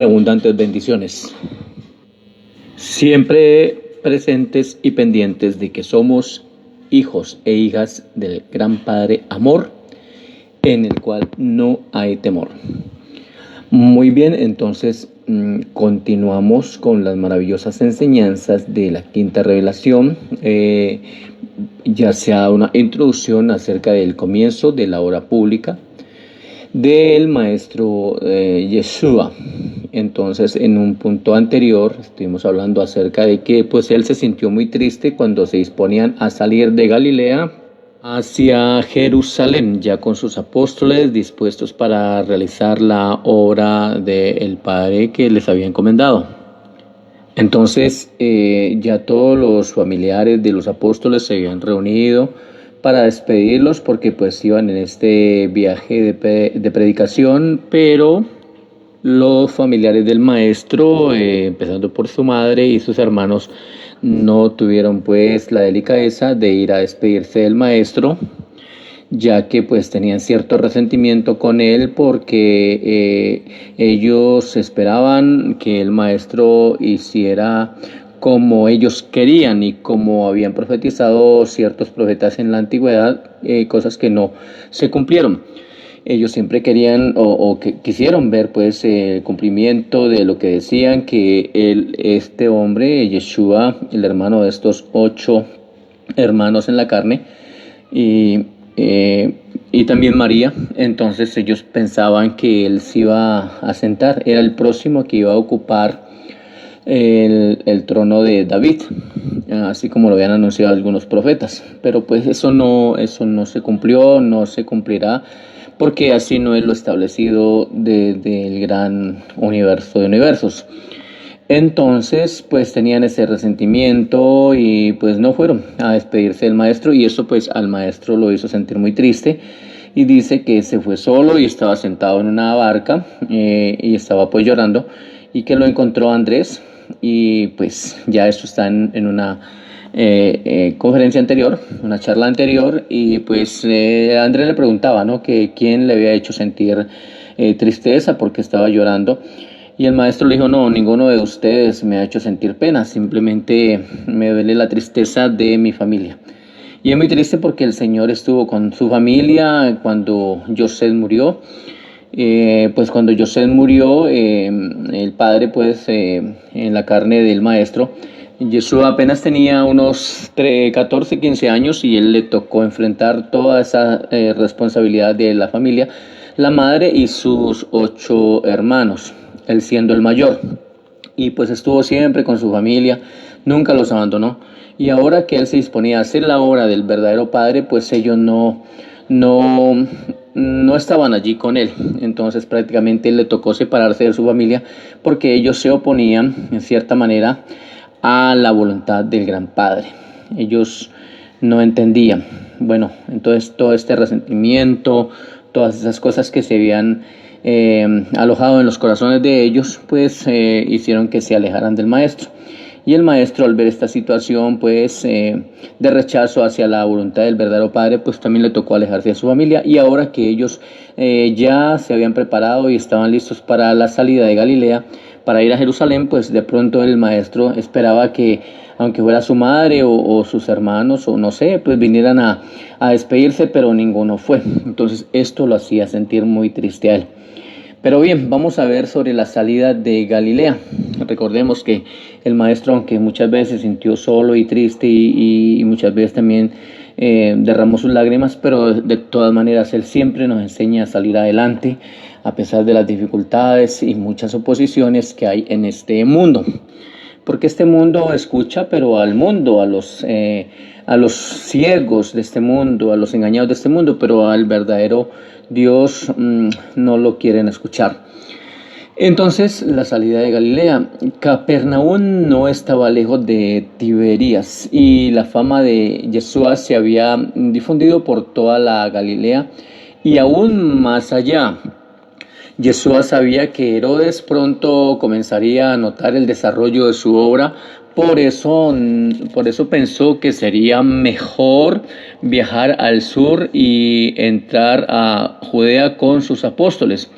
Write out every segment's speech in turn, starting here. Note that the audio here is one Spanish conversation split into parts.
Abundantes bendiciones, siempre presentes y pendientes de que somos hijos e hijas del gran Padre Amor, en el cual no hay temor. Muy bien, entonces continuamos con las maravillosas enseñanzas de la quinta revelación, ya sea una introducción acerca del comienzo de la hora pública del maestro Yeshua. Entonces, en un punto anterior estuvimos hablando acerca de que pues él se sintió muy triste cuando se disponían a salir de Galilea hacia Jerusalén, ya con sus apóstoles dispuestos para realizar la obra del Padre que les había encomendado. Entonces, ya todos los familiares de los apóstoles se habían reunido para despedirlos porque pues iban en este viaje de predicación, pero los familiares del maestro, empezando por su madre y sus hermanos, no tuvieron pues la delicadeza de ir a despedirse del maestro, ya que pues tenían cierto resentimiento con él porque ellos esperaban que el maestro hiciera como ellos querían y como habían profetizado ciertos profetas en la antigüedad, cosas que no se cumplieron. Ellos siempre querían o que quisieron ver pues el cumplimiento de lo que decían que este hombre, Yeshua, el hermano de estos 8 hermanos en la carne, y también María, entonces ellos pensaban que él se iba a sentar, era el próximo que iba a ocupar el trono de David, así como lo habían anunciado algunos profetas, pero pues eso no se cumplió, no se cumplirá, porque así no es lo establecido del gran universo de universos. Entonces pues tenían ese resentimiento y pues no fueron a despedirse del maestro, y eso pues al maestro lo hizo sentir muy triste, y dice que se fue solo y estaba sentado en una barca y estaba pues llorando, y que lo encontró Andrés, y pues ya esto está en una conferencia anterior, una charla anterior, y pues Andrés le preguntaba, ¿no?, que quién le había hecho sentir tristeza porque estaba llorando. Y el maestro le dijo, no, ninguno de ustedes me ha hecho sentir pena, simplemente me duele la tristeza de mi familia. Y es muy triste porque el Señor estuvo con su familia cuando Yosef murió. Pues cuando Yosef murió, el padre pues en la carne del maestro, Jesús apenas tenía unos 14, 15 años, y él le tocó enfrentar toda esa responsabilidad de la familia, la madre y sus 8 hermanos, él siendo el mayor, y pues estuvo siempre con su familia, nunca los abandonó. Y ahora que él se disponía a hacer la obra del verdadero Padre, pues ellos no estaban allí con él. Entonces prácticamente le tocó separarse de su familia porque ellos se oponían en cierta manera a la voluntad del gran Padre. Ellos no entendían. Bueno, entonces todo este resentimiento, todas esas cosas que se habían alojado en los corazones de ellos, pues hicieron que se alejaran del maestro. Y el maestro, al ver esta situación pues de rechazo hacia la voluntad del verdadero Padre, pues también le tocó alejarse de su familia. Y ahora que ellos ya se habían preparado y estaban listos para la salida de Galilea, para ir a Jerusalén, pues de pronto el maestro esperaba que, aunque fuera su madre o sus hermanos o no sé, pues vinieran a despedirse, pero ninguno fue. Entonces esto lo hacía sentir muy triste a él. Pero bien, vamos a ver sobre la salida de Galilea. Recordemos que el maestro, aunque muchas veces se sintió solo y triste y muchas veces también derramó sus lágrimas, pero de todas maneras él siempre nos enseña a salir adelante a pesar de las dificultades y muchas oposiciones que hay en este mundo. Porque este mundo escucha, pero al mundo, a los ciegos de este mundo, a los engañados de este mundo, pero al verdadero Dios no lo quieren escuchar. Entonces, la salida de Galilea. Capernaum no estaba lejos de Tiberías, y la fama de Yeshua se había difundido por toda la Galilea y aún más allá. Yeshua sabía que Herodes pronto comenzaría a notar el desarrollo de su obra, por eso pensó que sería mejor viajar al sur y entrar a Judea con sus apóstoles.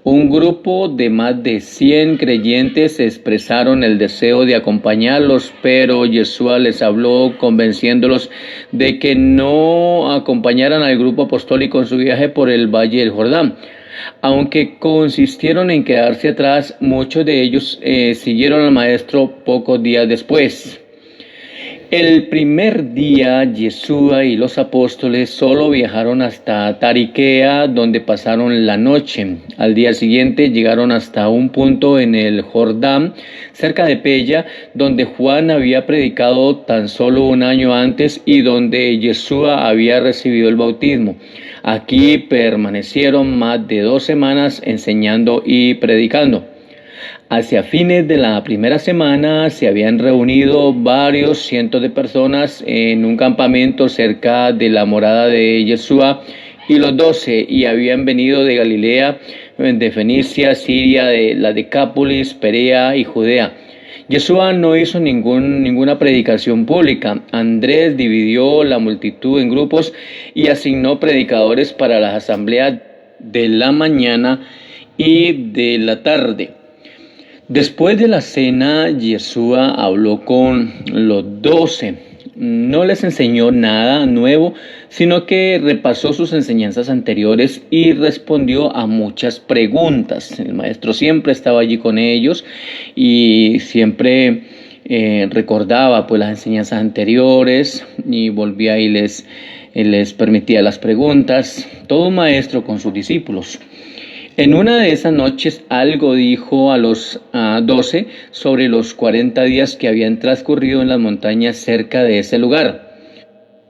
Un grupo de más de 100 creyentes expresaron el deseo de acompañarlos, pero Yeshua les habló convenciéndolos de que no acompañaran al grupo apostólico en su viaje por el Valle del Jordán. Aunque consistieron en quedarse atrás, muchos de ellos siguieron al maestro pocos días después. El primer día, Yeshua y los apóstoles solo viajaron hasta Tariquea, donde pasaron la noche. Al día siguiente llegaron hasta un punto en el Jordán, cerca de Pella, donde Juan había predicado tan solo un año antes y donde Yeshua había recibido el bautismo. Aquí permanecieron más de 2 semanas enseñando y predicando. Hacia fines de la primera semana se habían reunido varios cientos de personas en un campamento cerca de la morada de Yeshua y los 12, y habían venido de Galilea, de Fenicia, Siria, de la Decápolis, Perea y Judea. Yeshua no hizo ninguna predicación pública. Andrés dividió la multitud en grupos y asignó predicadores para las asambleas de la mañana y de la tarde. Después de la cena, Yeshua habló con los 12. No les enseñó nada nuevo, sino que repasó sus enseñanzas anteriores y respondió a muchas preguntas. El maestro siempre estaba allí con ellos y siempre recordaba pues las enseñanzas anteriores y volvía y les permitía las preguntas. Todo un maestro con sus discípulos. En una de esas noches algo dijo a los 12 sobre los 40 días que habían transcurrido en las montañas cerca de ese lugar.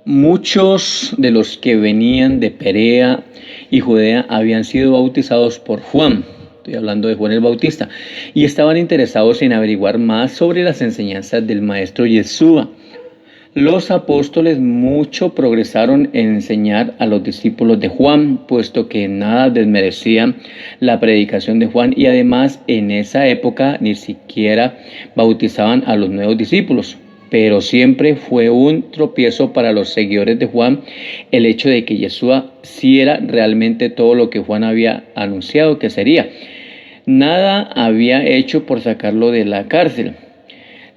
Muchos de los que venían de Perea y Judea habían sido bautizados por Juan, estoy hablando de Juan el Bautista, y estaban interesados en averiguar más sobre las enseñanzas del maestro Yeshua. Los apóstoles mucho progresaron en enseñar a los discípulos de Juan, puesto que nada desmerecía la predicación de Juan, y además en esa época ni siquiera bautizaban a los nuevos discípulos. Pero siempre fue un tropiezo para los seguidores de Juan el hecho de que Yeshua sí era realmente todo lo que Juan había anunciado que sería. Nada había hecho por sacarlo de la cárcel.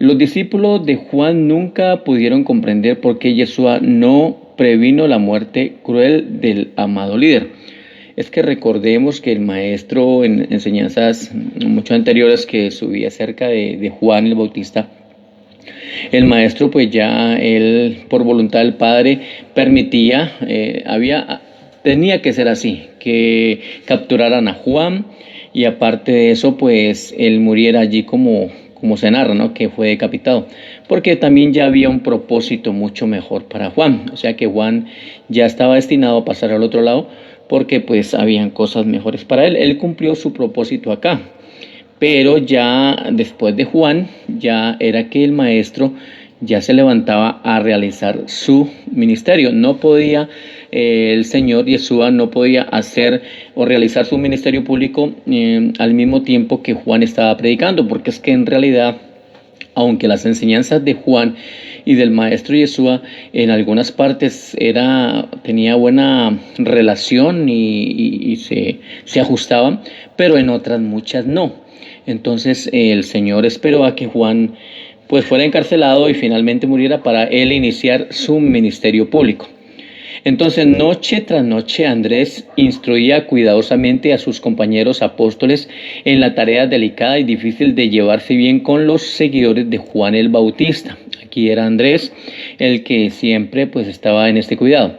Los discípulos de Juan nunca pudieron comprender por qué Yeshua no previno la muerte cruel del amado líder. Es que recordemos que el maestro en enseñanzas mucho anteriores que subía acerca de Juan el Bautista, el maestro pues ya él por voluntad del Padre permitía, tenía que ser así, que capturaran a Juan y aparte de eso pues él muriera allí como se narra, ¿no? Que fue decapitado, porque también ya había un propósito mucho mejor para Juan, o sea que Juan ya estaba destinado a pasar al otro lado, porque pues habían cosas mejores para él. Él cumplió su propósito acá, pero ya después de Juan, ya era que el maestro ya se levantaba a realizar su ministerio. No podía el Señor Yeshua no podía hacer o realizar su ministerio público al mismo tiempo que Juan estaba predicando, porque es que en realidad, aunque las enseñanzas de Juan y del maestro Yeshua en algunas partes tenía buena relación y se ajustaban, pero en otras muchas no. Entonces el Señor esperó a que Juan pues fuera encarcelado y finalmente muriera para él iniciar su ministerio público. Entonces, noche tras noche, Andrés instruía cuidadosamente a sus compañeros apóstoles en la tarea delicada y difícil de llevarse bien con los seguidores de Juan el Bautista. Aquí era Andrés el que siempre pues estaba en este cuidado.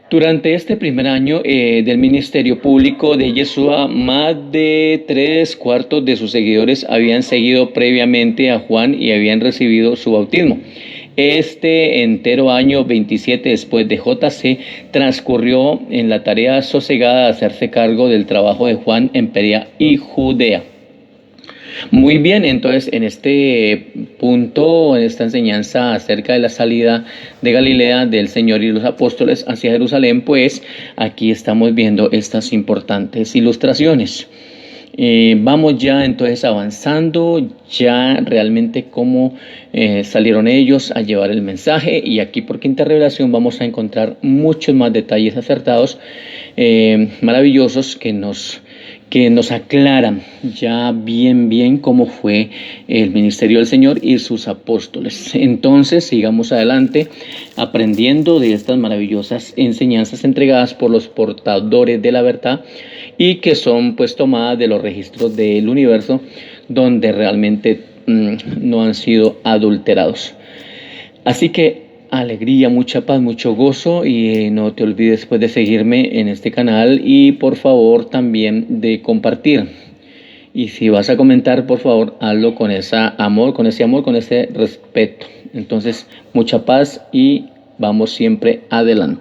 Durante este primer año del ministerio público de Yeshua, más de 3/4 de sus seguidores habían seguido previamente a Juan y habían recibido su bautismo. Este entero año 27 después de JC transcurrió en la tarea sosegada de hacerse cargo del trabajo de Juan en Perea y Judea. Muy bien, entonces en este punto, en esta enseñanza acerca de la salida de Galilea del Señor y los apóstoles hacia Jerusalén, pues aquí estamos viendo estas importantes ilustraciones. Vamos ya entonces avanzando ya realmente cómo salieron ellos a llevar el mensaje, y aquí por quinta revelación vamos a encontrar muchos más detalles acertados, maravillosos que que nos aclara ya bien cómo fue el ministerio del Señor y sus apóstoles. Entonces sigamos adelante aprendiendo de estas maravillosas enseñanzas entregadas por los portadores de la verdad y que son pues tomadas de los registros del universo, donde realmente no han sido adulterados. Así que alegría, mucha paz, mucho gozo, y no te olvides pues de seguirme en este canal y por favor también de compartir. Y si vas a comentar, por favor, hazlo con ese amor, con ese respeto. Entonces, mucha paz y vamos siempre adelante.